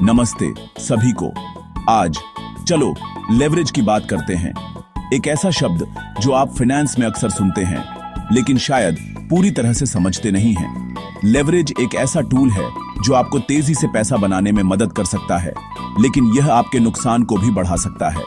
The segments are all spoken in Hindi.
नमस्ते सभी को। आज चलो लेवरेज की बात करते हैं। एक ऐसा शब्द जो आप फाइनेंस में अक्सर सुनते हैं लेकिन शायद पूरी तरह से समझते नहीं हैं। लेवरेज एक ऐसा टूल है जो आपको तेजी से पैसा बनाने में मदद कर सकता है, लेकिन यह आपके नुकसान को भी बढ़ा सकता है।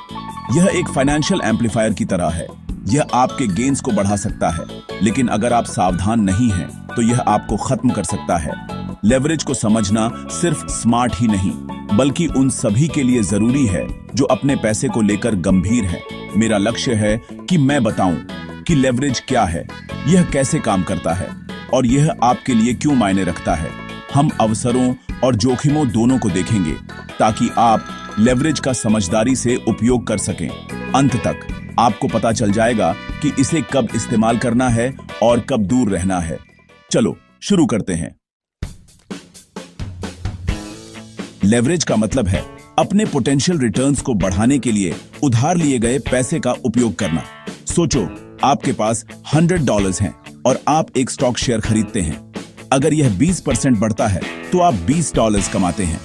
यह एक फाइनेंशियल एम्पलीफायर की तरह है। यह आपके गेन्स को बढ़ा सकता है, लेकिन अगर आप सावधान नहीं हैं तो यह आपको खत्म कर सकता है। लेवरेज को समझना सिर्फ स्मार्ट ही नहीं बल्कि उन सभी के लिए जरूरी है जो अपने पैसे को लेकर गंभीर हैं। मेरा लक्ष्य है कि मैं बताऊं कि लेवरेज क्या है, यह कैसे काम करता है और यह आपके लिए क्यों मायने रखता है। हम अवसरों और जोखिमों दोनों को देखेंगे ताकि आप लेवरेज का समझदारी से उपयोग कर सकें। अंत तक आपको पता चल जाएगा कि इसे कब इस्तेमाल करना है और कब दूर रहना है। चलो शुरू करते हैं। लेवरेज का मतलब है अपने पोटेंशियल रिटर्न्स को बढ़ाने के लिए उधार लिए गए पैसे का उपयोग करना। सोचो, आपके पास $100 हैं और आप एक स्टॉक शेयर खरीदते हैं। अगर यह 20% बढ़ता है तो आप $20 कमाते हैं,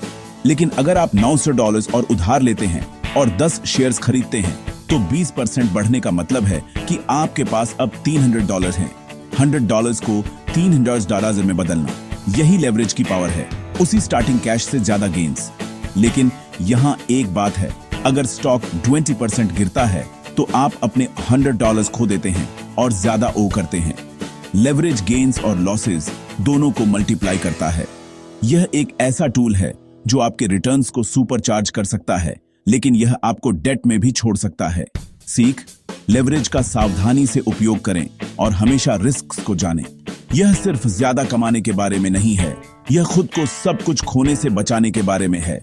लेकिन अगर आप $900 और उधार लेते हैं और 10 शेयर्स खरीदते हैं तो 20% बढ़ने का मतलब है कि आपके पास अब $300 हैं। $100 को $300 में बदलना, यही लेवरेज की पावर है। उसी स्टार्टिंग कैश से ज्यादा गेन्स। लेकिन यहाँ एक बात है, अगर स्टॉक 20% गिरता है तो आप अपने $100 खो देते हैं और ज्यादा ओ करते हैं। लेवरेज गेन्स और लॉसेस दोनों को मल्टीप्लाई करता है। यह एक ऐसा टूल है जो आपके रिटर्न्स को सुपरचार्ज कर सकता है, लेकिन यह आपको डेट में भी छोड़ सकता है। सीख, लेवरेज का सावधानी से उपयोग करें और हमेशा रिस्क्स को जानें। यह सिर्फ ज्यादा कमाने के बारे में नहीं है, यह खुद को सब कुछ खोने से बचाने के बारे में है।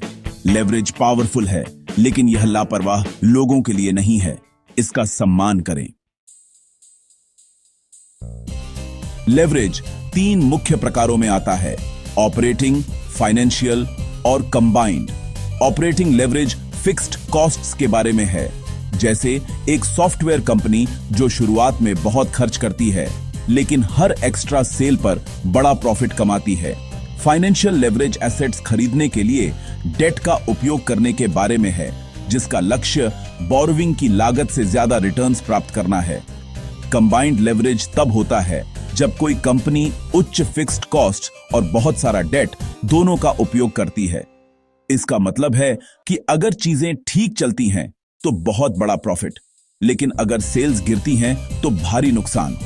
लेवरेज पावरफुल है, लेकिन यह लापरवाह लोगों के लिए नहीं है। इसका सम्मान करें। लेवरेज 3 मुख्य प्रकारों में आता है: ऑपरेटिंग, फाइनेंशियल और combined. Operating leverage fixed costs के बारे में है, जैसे एक सॉफ्टवेयर कंपनी जो शुरुआत में बहुत खर्च करती है लेकिन हर एक्स्ट्रा सेल पर बड़ा प्रॉफिट कमाती है। फाइनेंशियल लेवरेज एसेट्स खरीदने के लिए डेट का उपयोग करने के बारे में है, जिसका लक्ष्य बोरोविंग की लागत से ज्यादा रिटर्न्स प्राप्त करना है। कंबाइंड लेवरेज तब होता है जब कोई कंपनी उच्च फिक्स्ड कॉस्ट और बहुत सारा डेट दोनों का उपयोग करती है। इसका मतलब है कि अगर चीजें ठीक चलती हैं तो बहुत बड़ा प्रॉफिट, लेकिन अगर सेल्स गिरती हैं तो भारी नुकसान।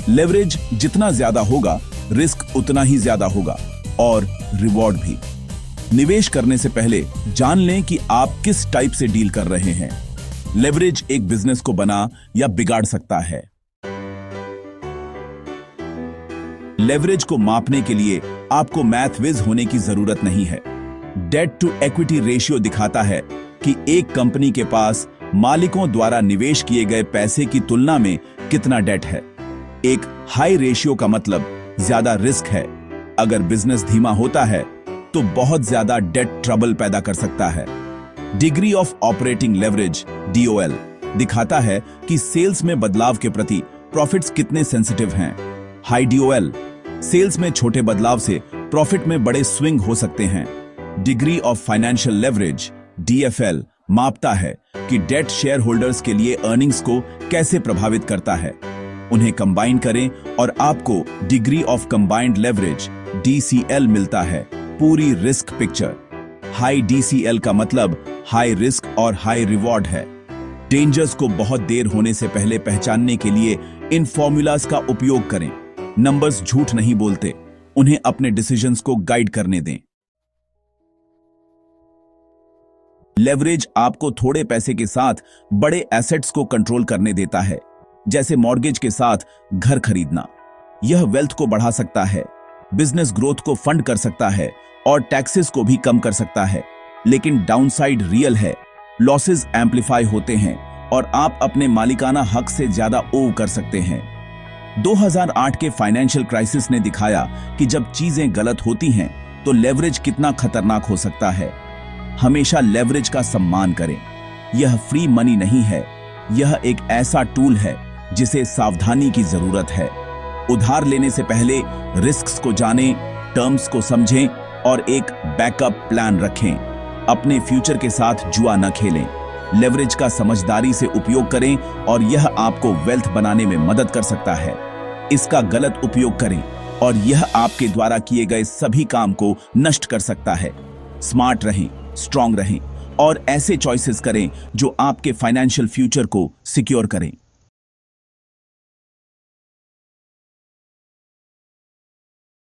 लेवरेज जितना ज्यादा होगा, रिस्क उतना ही ज्यादा होगा और रिवॉर्ड भी। निवेश करने से पहले जान लें कि आप किस टाइप से डील कर रहे हैं। लेवरेज एक बिजनेस को बना या बिगाड़ सकता है। लेवरेज को मापने के लिए आपको मैथ विज होने की जरूरत नहीं है। डेट टू इक्विटी रेशियो दिखाता है कि एक कंपनी के पास मालिकों द्वारा निवेश किए गए पैसे की तुलना में कितना डेट है। एक हाई रेशियो का मतलब ज्यादा रिस्क है। अगर बिजनेस धीमा होता है तो बहुत ज्यादा डेट ट्रबल पैदा कर सकता है। Degree of operating leverage DOL दिखाता है कि सेल्स में बदलाव के प्रति प्रॉफिट्स कितने सेंसिटिव हैं। हाई DOL सेल्स में छोटे बदलाव से प्रॉफिट में बड़े स्विंग हो सकते हैं। Degree of financial leverage DFL मापता है कि डेट शेयर होल्डर्स के लिए अर्निंग्स को कैसे प्रभावित करता है। उन्हें कंबाइन करें और आपको degree of combined leverage DCL मिलता है, पूरी रिस्क पिक्चर। हाई DCL का मतलब हाई रिस्क और हाई रिवॉर्ड है। डेंजर्स को बहुत देर होने से पहले पहचानने के लिए इन फॉर्मूलाज का उपयोग करें। नंबर्स झूठ नहीं बोलते, उन्हें अपने डिसीजंस को गाइड करने दें। लेवरेज आपको थोड़े पैसे के साथ बड़े एसेट्स को कंट्रोल करने देता है, जैसे मॉर्गेज के साथ घर खरीदना। यह वेल्थ को बढ़ा सकता है, बिजनेस ग्रोथ को फंड कर सकता है और टैक्सेस को भी कम कर सकता है। लेकिन डाउनसाइड रियल है, लॉसेस एम्पलीफाई होते हैं और आप अपने मालिकाना हक से ज्यादा ओव कर सकते हैं। 2008 के फाइनेंशियल क्राइसिस ने दिखाया कि जब चीजें गलत होती हैं तो लेवरेज कितना खतरनाक हो सकता है। हमेशा लेवरेज का सम्मान करें। यह फ्री मनी नहीं है, यह एक ऐसा टूल है जिसे सावधानी की जरूरत है। उधार लेने से पहले रिस्क्स को जानें, टर्म्स को समझें और एक बैकअप प्लान रखें। अपने फ्यूचर के साथ जुआ न खेलें। लेवरेज का समझदारी से उपयोग करें और यह आपको वेल्थ बनाने में मदद कर सकता है। इसका गलत उपयोग करें और यह आपके द्वारा किए गए सभी काम को नष्ट कर सकता है। स्मार्ट रहें, स्ट्रांग रहें और ऐसे चॉइसेस करें जो आपके फाइनेंशियल फ्यूचर को सिक्योर करें।